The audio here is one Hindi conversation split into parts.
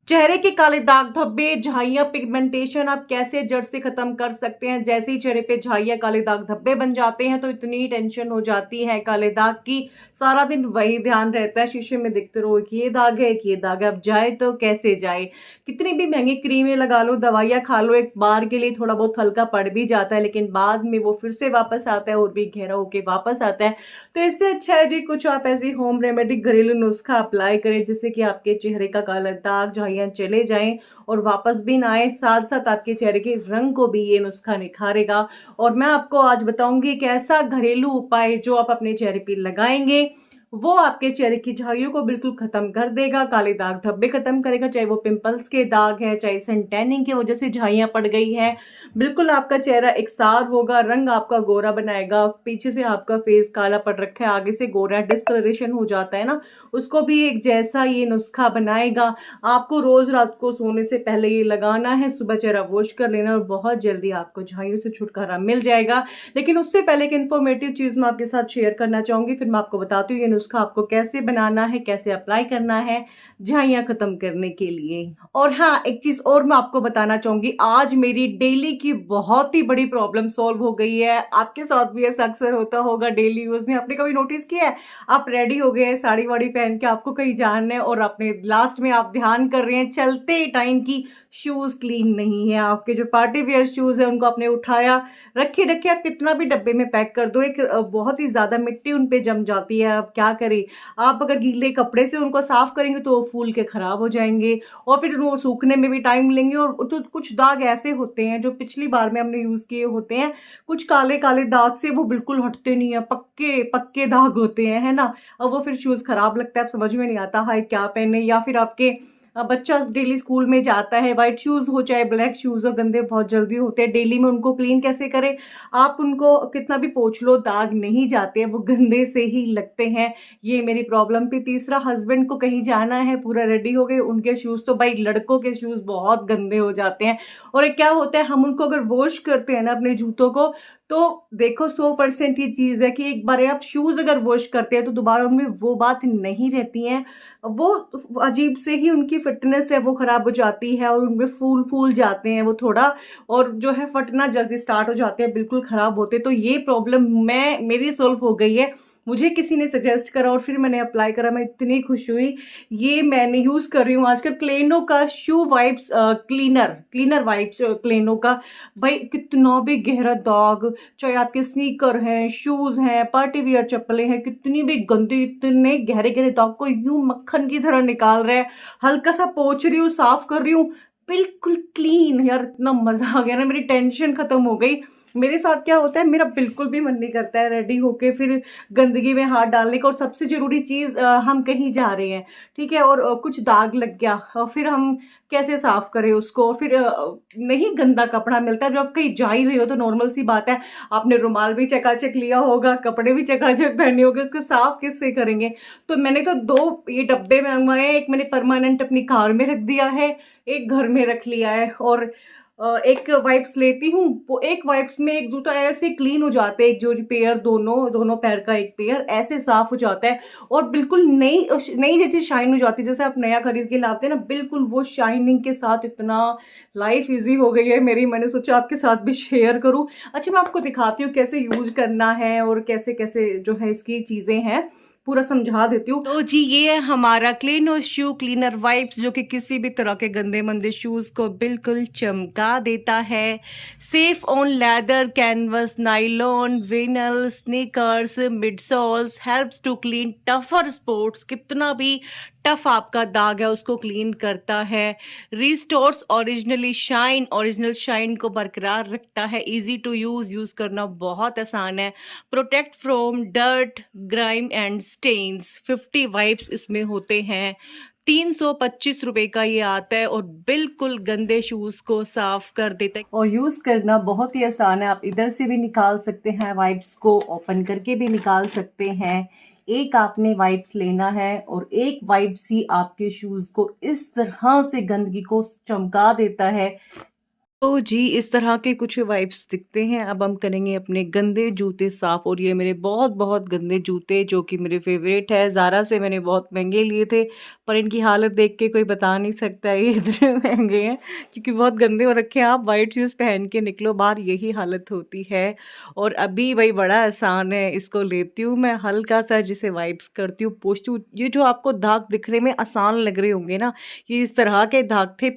चेहरे के काले दाग धब्बे झाइयां पिगमेंटेशन आप कैसे जड़ से खत्म कर सकते हैं। जैसे ही चेहरे पे झाइयां काले दाग धब्बे बन जाते हैं तो इतनी टेंशन हो जाती है काले दाग की। सारा दिन वही ध्यान रहता है, शीशे में देखते रहो कि ये दाग है कि ये दाग है। अब जाए तो कैसे जाए, कितनी भी महंगी क्रीमें लगा लो, दवाइयां खा लो, एक बार के लिए थोड़ा बहुत हल्का पड़ भी जाता है, लेकिन बाद में वो फिर से वापस आता है और भी गहरा होके वापस आता है। तो इससे अच्छा है जी कुछ आप ऐसी होम रेमेडी घरेलू नुस्खा अप्लाई करें जिससे कि आपके चेहरे का काला दाग झाइयां चले जाएं और वापस भी ना आए। साथ साथ आपके चेहरे के रंग को भी ये नुस्खा निखारेगा। और मैं आपको आज बताऊंगी एक ऐसा घरेलू उपाय जो आप अपने चेहरे पे लगाएंगे वो आपके चेहरे की झाइयों को बिल्कुल खत्म कर देगा, काले दाग धब्बे खत्म करेगा, चाहे वो पिंपल्स के दाग है, चाहे सन टैनिंग की वजह से झाइयां पड़ गई है। बिल्कुल आपका चेहरा एकसार होगा, रंग आपका गोरा बनाएगा। पीछे से आपका फेस काला पड़ रखा है, आगे से गोरा डिस्कलरेशन हो जाता है ना, उसको भी एक जैसा ये नुस्खा बनाएगा। आपको रोज रात को सोने से पहले ये लगाना है, सुबह चेहरा वॉश कर लेना और बहुत जल्दी आपको झाइयों से छुटकारा मिल जाएगा। लेकिन उससे पहले एक इन्फॉर्मेटिव चीज मैं आपके साथ शेयर करना चाहूंगी, फिर मैं आपको बताती हूँ ये नुस्खा आपको कैसे बनाना है, कैसे अप्लाई करना है झाइयां खत्म करने के लिए। और हाँ, एक चीज और मैं आपको बताना चाहूंगी, आज मेरी डेली की बहुत ही बड़ी प्रॉब्लम सॉल्व हो गई है। आपके साथ भी ऐसा अक्सर होता होगा डेली यूज में, आपने कभी नोटिस किया है आप रेडी हो गए हैं साड़ी वाड़ी पहन के, आपको कहीं जाना है और अपने लास्ट में आप ध्यान कर रहे हैं चलते टाइम की शूज क्लीन नहीं है, आपके जो पार्टी वेयर शूज है उनको आपने उठाया रखे रखे, आप कितना भी डब्बे में पैक कर दो, एक बहुत ही ज्यादा मिट्टी उन पे जम जाती है। आप क्या करें, आप अगर गीले कपड़े से उनको साफ करेंगे तो वो फूल के खराब हो जाएंगे और फिर वो सूखने में भी टाइम लेंगे। और तो कुछ दाग ऐसे होते हैं जो पिछली बार में हमने यूज किए होते हैं, कुछ काले काले दाग से वो बिल्कुल हटते नहीं है, पक्के पक्के दाग होते हैं, है ना। अब वो फिर शूज खराब लगता है, अब समझ में नहीं आता है क्या पहने। या फिर आपके बच्चा डेली स्कूल में जाता है, व्हाइट शूज हो चाहे ब्लैक शूज हो, गंदे बहुत जल्दी होते हैं, डेली में उनको क्लीन कैसे करें। आप उनको कितना भी पोंछ लो दाग नहीं जाते हैं, वो गंदे से ही लगते हैं। ये मेरी प्रॉब्लम थी। तीसरा, हस्बैंड को कहीं जाना है, पूरा रेडी हो गए, उनके शूज तो भाई लड़कों के शूज बहुत गंदे हो जाते हैं। और एक क्या होता है, हम उनको अगर वॉश करते हैं ना अपने जूतों को, तो देखो 100% ये चीज है कि एक बार आप शूज अगर वॉश करते हैं तो दोबारा उनमें वो बात नहीं रहती है, वो अजीब से ही उनकी फिटनेस है वो खराब हो जाती है और उनमें फूल फूल जाते हैं वो थोड़ा, और जो है फटना जल्दी स्टार्ट हो जाते हैं, बिल्कुल खराब होते हैं। तो ये प्रॉब्लम मेरी सोल्व हो गई है, मुझे किसी ने सजेस्ट करा और फिर मैंने अप्लाई करा, मैं इतनी खुश हुई। ये मैंने यूज कर रही हूँ आजकल क्लेनो का शू वाइप्स क्लीनर वाइप्स क्लेनो का। भाई कितना भी गहरा दाग, चाहे आपके स्नीकर हैं, शूज हैं, पार्टी वियर चप्पलें हैं, कितनी भी गंदी, इतने गहरे गहरे दाग को यूं मक्खन की तरह निकाल रहे हैं। हल्का सा पोंछ रही हूँ, साफ कर रही हूँ, बिल्कुल क्लीन। यार इतना मजा आ गया ना, मेरी टेंशन खत्म हो गई। मेरे साथ क्या होता है, मेरा बिल्कुल भी मन नहीं करता है रेडी होके फिर गंदगी में हाथ डालने का। और सबसे जरूरी चीज, हम कहीं जा रहे हैं, ठीक है, और कुछ दाग लग गया और फिर हम कैसे साफ करें उसको। और फिर नहीं गंदा कपड़ा मिलता है, जब आप कहीं जा ही रहे हो तो नॉर्मल सी बात है, आपने रुमाल भी चकाचक लिया होगा, कपड़े भी चकाचक पहने होंगे, उसको साफ किससे करेंगे। तो मैंने तो दो ये डब्बे मंगवाए, एक मैंने परमानेंट अपनी कार में रख दिया है, एक घर में रख लिया है। और एक वाइप्स लेती हूँ, वो एक वाइप्स में एक जूता ऐसे क्लीन हो जाते हैं, एक जोड़ी पेयर, दोनों दोनों पैर का एक पेयर ऐसे साफ हो जाता है और बिल्कुल नई नई जैसी शाइन हो जाती है, जैसे आप नया खरीद के लाते हैं ना, बिल्कुल वो शाइनिंग के साथ। इतना लाइफ इजी हो गई है मेरी, मैंने सोचा आपके साथ भी शेयर करूँ। अच्छा, मैं आपको दिखाती हूँ कैसे यूज करना है और कैसे कैसे जो है इसकी चीजें हैं, पूरा समझा देती हूँ। तो जी ये है हमारा क्लीनो शू क्लीनर वाइप्स, जो कि किसी भी तरह के गंदे मंदे शूज को बिल्कुल चमका देता है। Safe on leather, canvas, nylon, vinyl, sneakers, midsoles, helps to clean tougher sports. कितना भी टफ आपका दाग है उसको क्लीन करता है। रिस्टोर्स ओरिजिनल शाइन को बरकरार रखता है। इजी टू यूज करना बहुत आसान है। Protect from dirt, grime and stains. 50 wipes इसमें होते हैं। 325 रुपए का ये आता है और बिल्कुल गंदे शूज को साफ कर देता है और यूज करना बहुत ही आसान है। आप इधर से भी निकाल सकते हैं, वाइप्स को ओपन करके भी निकाल सकते हैं। एक आपने वाइप्स लेना है और एक वाइप्स ही आपके शूज को इस तरह से गंदगी को चमका देता है। तो जी, इस तरह के कुछ वाइब्स दिखते हैं। अब हम करेंगे अपने गंदे जूते साफ़, और ये मेरे बहुत-बहुत गंदे जूते जो कि मेरे फ़ेवरेट है। ज़ारा से मैंने बहुत महँगे लिए थे, पर इनकी हालत देख के कोई बता नहीं सकता ये इतने महँगे हैं, क्योंकि बहुत गंदे हो रखे हैं। आप व्हाइट शूज़ पहन के निकलो बाहर, यही हालत होती है। और अभी भई बड़ा आसान है, इसको लेती हूँ मैं, हल्का-सा जिसे वाइप्स करती हूँ, पोंछती हूँ। ये जो आपको दाग दिखने में आसान लग रहे होंगे ना, ये इस तरह के दाग थे।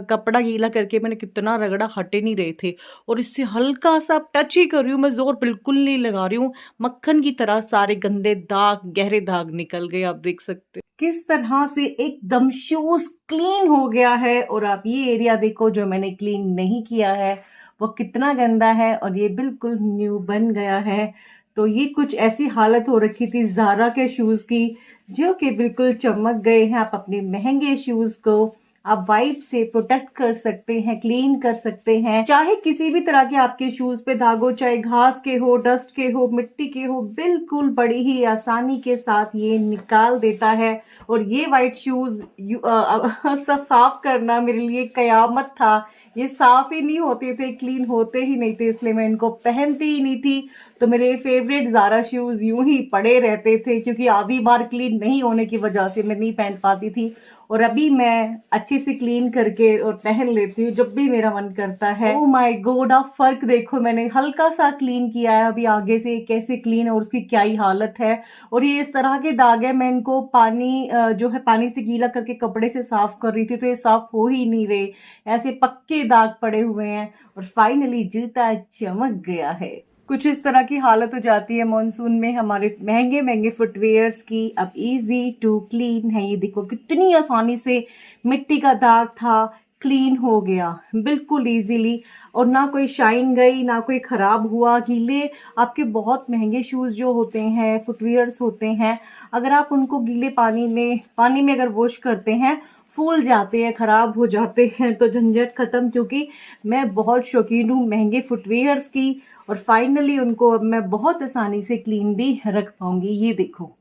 कपड़ा गीला करके मैंने कितना रगड़ा, हट ही नहीं रहे थे। और इससे हल्का-सा टच ही कर रही हूँ मैं, ज़ोर बिल्कुल नहीं लगा रही हूँ, मक्खन की तरह सारे गंदे दाग, गहरे दाग निकल गए, आप देख सकते हो। किस तरह से एकदम शूज़ क्लीन हो गया है। और आप ये एरिया देखो जो मैंने क्लीन नहीं किया है, वो कितना गंदा है, और ये बिल्कुल न्यू बन गया है। तो ये कुछ ऐसी हालत हो रखी थी ज़ारा के शूज़ की, जो कि बिल्कुल चमक गए हैं। आप अपने महँगे शूज़ को आप वाइप से प्रोटेक्ट कर सकते हैं, क्लीन कर सकते हैं। चाहे किसी भी तरह के आपके शूज पे दाग हो, चाहे घास के हो, डस्ट के हो, मिट्टी के हो, बिल्कुल बड़ी ही आसानी के साथ ये निकाल देता है। और ये वाइट शूज सब साफ करना मेरे लिए कयामत था। ये साफ ही नहीं होते थे, क्लीन होते ही नहीं थे, इसलिए मैं इनको पहनती ही नहीं थी। तो मेरे फेवरेट ज़ारा शूज यूं ही पड़े रहते थे, क्योंकि आधी बार क्लीन नहीं होने की वजह से मैं नहीं पहन पाती थी। और अभी मैं अच्छे से क्लीन करके और पहन लेती हूँ जब भी मेरा मन करता है। ओह माय गॉड, आप फर्क देखो, मैंने हल्का सा क्लीन किया है, अभी आगे से कैसे क्लीन है और उसकी क्या ही हालत है। और ये इस तरह के दाग है, मैं इनको पानी जो है पानी से गीला करके कपड़े से साफ कर रही थी, तो ये साफ हो ही नहीं रहे, ऐसे पक्के दाग पड़े हुए हैं। और फाइनली जूता चमक गया है। कुछ इस तरह की हालत हो जाती है मॉनसून में हमारे महंगे महंगे फुटवेयर्स की। अब इजी टू क्लीन है, ये देखो कितनी आसानी से मिट्टी का दाग था, क्लीन हो गया बिल्कुल इजीली। और ना कोई शाइन गई, ना कोई खराब हुआ। गीले आपके बहुत महंगे शूज़ जो होते हैं, फुटवेयर्स होते हैं, अगर आप उनको गीले पानी में अगर वॉश करते हैं, फूल जाते हैं, खराब हो जाते हैं, तो झंझट खत्म। क्योंकि मैं बहुत शौकीन हूँ महंगे फुटवेयर्स की, और फाइनली उनको अब मैं बहुत आसानी से क्लीन भी रख पाऊंगी। ये देखो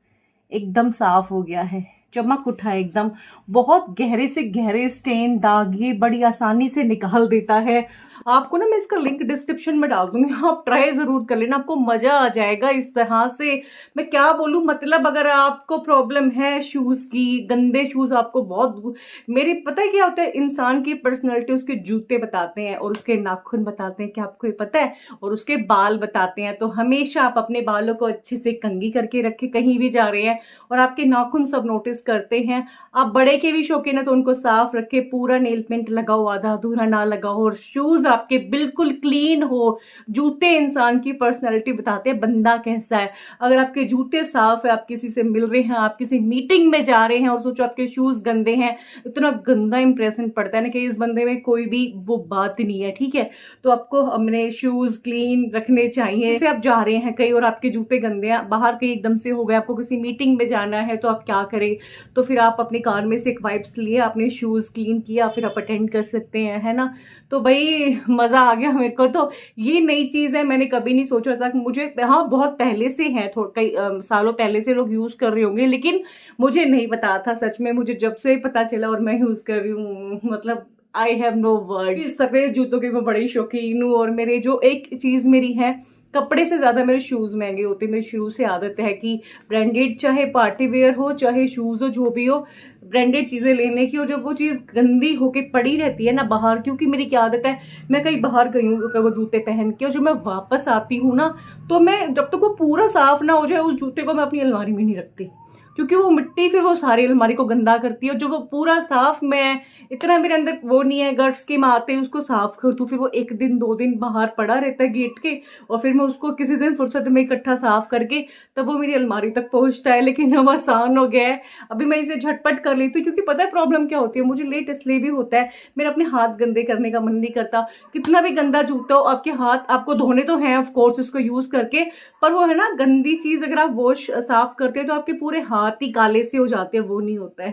एकदम साफ हो गया है, चमक उठा है एकदम। बहुत गहरे से गहरे स्टेन दाग ये बड़ी आसानी से निकाल देता है। आपको ना मैं इसका लिंक डिस्क्रिप्शन में डाल दूंगी, आप ट्राई जरूर कर लेना, आपको मजा आ जाएगा। इस तरह से मैं क्या बोलूं, मतलब अगर आपको प्रॉब्लम है शूज की, गंदे शूज आपको बहुत, मेरी पता है क्या होता है, इंसान की पर्सनैलिटी उसके जूते बताते हैं, और उसके नाखून बताते हैं, क्या आपको ये पता है, और उसके बाल बताते हैं। तो हमेशा आप अपने बालों को अच्छे से कंघी करके रखें कहीं भी जा रहे हैं, और आपके नाखून सब नोटिस करते हैं। आप बड़े के भी शौकीन है तो उनको साफ रखें, पूरा नेल पेंट लगाओ, आधा अधूरा ना लगाओ, और शूज आपके बिल्कुल क्लीन हो। जूते इंसान की पर्सनैलिटी बताते हैं, बंदा कैसा है। अगर आपके जूते साफ है, आप किसी से मिल रहे हैं, आप किसी मीटिंग में जा रहे हैं, और सोचो आपके शूज गंदे हैं, इतना गंदा इंप्रेशन पड़ता है ना कि इस बंदे में कोई भी वो बात नहीं है, ठीक है। तो आपको अपने शूज क्लीन रखने चाहिए। जैसे आप जा रहे हैं कहीं और आपके जूते गंदे हैं, बाहर कहीं एकदम से हो गए, आपको किसी मीटिंग में जाना है, तो आप क्या करें, तो फिर आप अपनी कार में से एक वाइप्स लिए, आपने शूज क्लीन किया, फिर आप अटेंड कर सकते हैं, है ना। तो भाई मजा आ गया मेरे को। तो ये नई चीज है, मैंने कभी नहीं सोचा था कि मुझे, हाँ बहुत पहले से है, कई सालों पहले से लोग यूज कर रहे होंगे, लेकिन मुझे नहीं पता था सच में। मुझे जब से पता चला और मैं यूज कर रही हूँ, मतलब आई हैव नो वर्ड। इस सफेद जूतों की मैं बड़ी शौकीन हूँ। और मेरे जो एक चीज मेरी है, कपड़े से ज्यादा मेरे शूज महंगे होते हैं। मेरी शुरू से आदत है कि ब्रांडेड, चाहे पार्टी वेयर हो, चाहे शूज हो, जो भी हो, ब्रांडेड चीजें लेने की। और जब वो चीज गंदी होके पड़ी रहती है ना बाहर, क्योंकि मेरी क्या आदत है, मैं कहीं बाहर गई हूँ वो जूते पहन के, और जब मैं वापस आती हूँ ना, तो मैं जब तक वो पूरा साफ ना हो जाए, उस जूते को मैं अपनी अलमारी में नहीं रखती, क्योंकि वो मिट्टी फिर वो सारी अलमारी को गंदा करती है। और जो वो पूरा साफ, मैं इतना मेरे अंदर वो नहीं है गट्स की मैं आते उसको साफ कर दूं, फिर वो एक दिन दो दिन बाहर पड़ा रहता है गेट के, और फिर मैं उसको किसी दिन फुर्सत में इकट्ठा साफ करके तब वो मेरी अलमारी तक पहुंचता है। लेकिन अब आसान हो गया है, अभी मैं इसे झटपट कर लेती हूँ। क्योंकि पता है प्रॉब्लम क्या होती है, मुझे लेट इसलिए भी होता है, मेरा अपने हाथ गंदे करने का मन नहीं करता। कितना भी गंदा जूता हो, आपके हाथ आपको धोने तो हैं ऑफकोर्स उसको यूज करके, पर वो है ना गंदी चीज अगर आप वॉश साफ करते हैं तो आपके पूरे हाथ ही काले से हो जाते हैं, वो नहीं होता है,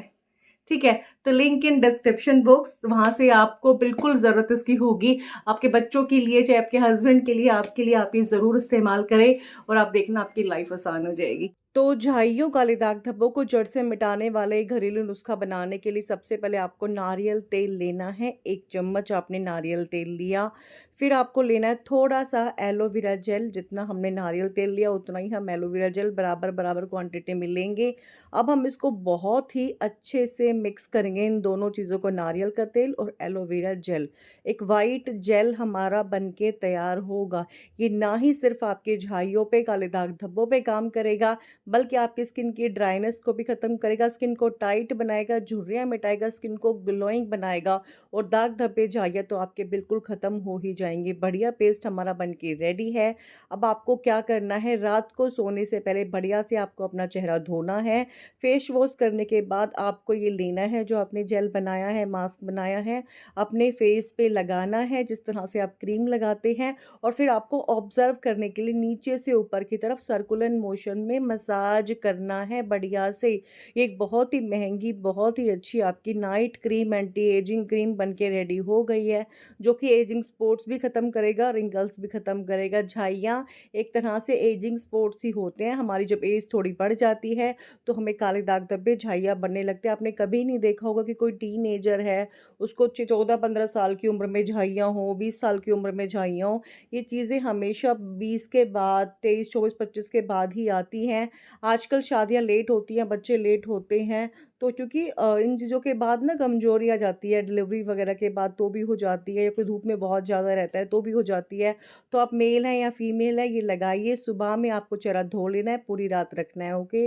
ठीक है। तो लिंक इन डिस्क्रिप्शन बॉक्स, वहां से आपको बिल्कुल जरूरत इसकी होगी, आपके बच्चों के लिए, चाहे आपके हस्बैंड के लिए, आपके लिए, आप ये जरूर इस्तेमाल करें, और आप देखना आपकी लाइफ आसान हो जाएगी। तो झाइयों काले दाग धब्बों को जड़ से मिटाने वाले घरेलू नुस्खा बनाने के लिए सबसे पहले आपको नारियल तेल लेना है। 1 चम्मच आपने नारियल तेल लिया। फिर आपको लेना है थोड़ा-सा एलोवेरा जेल, जितना हमने नारियल तेल लिया उतना ही हम एलोवेरा जेल बराबर-बराबर क्वांटिटी में लेंगे। अब हम इसको बहुत ही अच्छे से मिक्स करेंगे इन दोनों चीज़ों को, नारियल का तेल और एलोवेरा जेल। एक व्हाइट जेल हमारा बनके तैयार होगा। ये ना ही सिर्फ़ आपके झाइयों पे, काले दाग धब्बों पे काम करेगा, बल्कि आपकी स्किन की ड्राइनेस को भी ख़त्म करेगा, स्किन को टाइट बनाएगा, झुर्रियाँ मिटाएगा, स्किन को ग्लोइंग बनाएगा और दाग धब्बे झाइयाँ तो आपके बिल्कुल ख़त्म हो ही जाएँगे। बढ़िया पेस्ट हमारा बन के रेडी है। अब आपको क्या करना है, रात को सोने से पहले बढ़िया से आपको अपना चेहरा धोना है। फेस वॉश करने के बाद आपको ये लेना है जो आपने जेल बनाया है, मास्क बनाया है, अपने फेस पे लगाना है जिस तरह से आप क्रीम लगाते हैं, और फिर आपको ऑब्ज़र्व करने के लिए नीचे से ऊपर की तरफ सर्कुलर मोशन में मसाज करना है बढ़िया से। ये एक बहुत ही महंगी, बहुत ही अच्छी आपकी night cream, anti ageing cream बन के रेडी हो गई है, जो कि एजिंग स्पॉट्स भी ख़त्म करेगा, रिंकल्स भी ख़त्म करेगा। झाइयाँ एक तरह से एजिंग स्पॉट्स ही होते हैं। हमारी जब एज थोड़ी बढ़ जाती है तो हमें काले दाग धब्बे, झाइयाँ बनने लगते हैं। आपने कभी नहीं देखा होगा कि कोई टीनेजर है, उसको 14-15 साल की उम्र में झाइयाँ हों, 20 साल की उम्र में झाइयाँ हों। ये चीज़ें हमेशा 20 के बाद, 23, 24, 25 के बाद ही आती हैं। आजकल शादियाँ लेट होती हैं, बच्चे लेट होते हैं, तो क्योंकि इन चीज़ों के बाद ना कमज़ोरी आ जाती है, डिलीवरी वगैरह के बाद तो भी हो जाती है, या कोई धूप में बहुत ज़्यादा रहता है तो भी हो जाती है। तो आप मेल हैं या फीमेल हैं, ये लगाइए, सुबह में आपको चेहरा धो लेना है, पूरी रात रखना है, ओके?